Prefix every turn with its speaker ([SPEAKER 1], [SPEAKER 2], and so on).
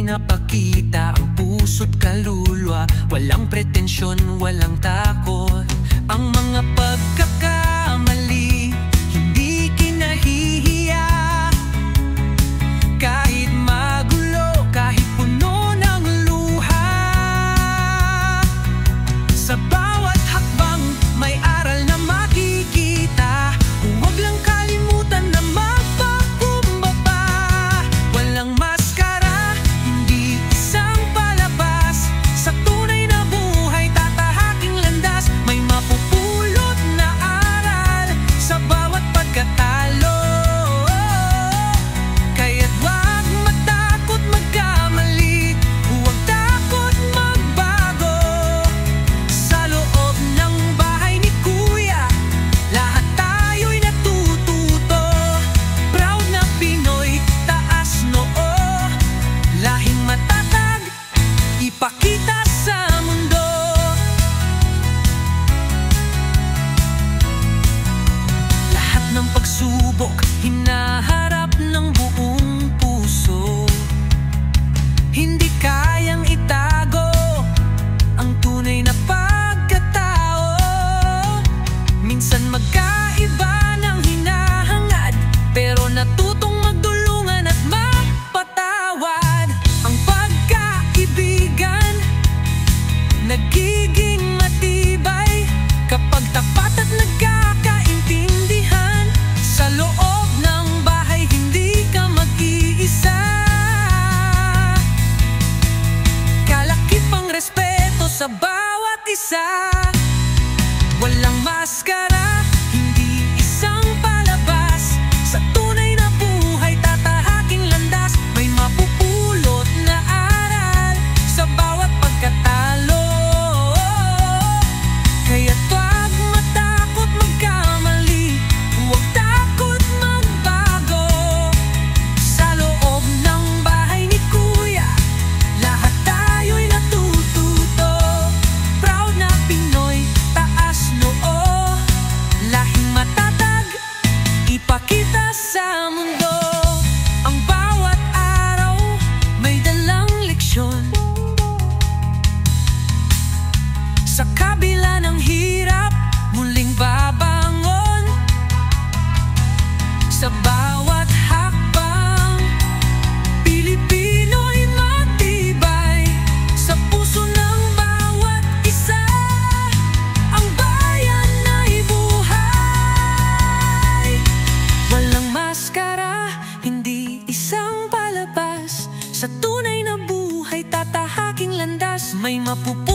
[SPEAKER 1] pinapakita ang puso't kaluluwa. Walang pretensyon, walang takot. Ang mga pagkakamali hindi kinahihiya. Kahit magulo, kahit puno ng luha, sa bawat hakbang may aral na makikita. Huwag lang kalimutan na magpakumbaba. Walang maskara, hindi isang palabas. Sa tunay na buhay, tatahaking landas. May mapupulot na aral sa bawat pagkatalo. Kaya't wag matakot magkamali, huwag takot magbago. Sa loob ng bahay ni Kuya, lahat tayo'y natututo. Proud na Pinoy, taas noo, lahing matatag, ipakita sa mundo. Lahat ng pagsubok, hinaharap ng buong puso. Hindi kayang itago ang tunay na pagkatao. Minsan magkaiba ng hinahangad, pero natutong magdulungan at magpatawad. Ang pagkaibigan nagiging matibay kapag tapat at nagkakaintindihan. Sa loob ng bahay, hindi ka mag-iisa. Kalakip ang respeto sa bawat isa. Walang maskara, hindi isang palabas. Sa tunay na buhay, tatahaking landas. May mapupulot na aral sa bawat pagkatalo. Kaya't wag matakot magkamali, huwag takot magbago. Sa loob ng bahay ni Kuya, lahat tayo'y natututo. Proud na Pinoy, taas noo, lahing matatag, ipakita sa mundo. Ang bawat araw may dalang leksyon. Sa kabila ng hirap, muling babangon. Sa bawat hakbang, Pilipino'y matibay. Sa puso ng bawat isa, ang bayan ay buhay. Walang maskara, hindi isang palabas. Sa tunay na buhay, tatahaking landas. May mapupulot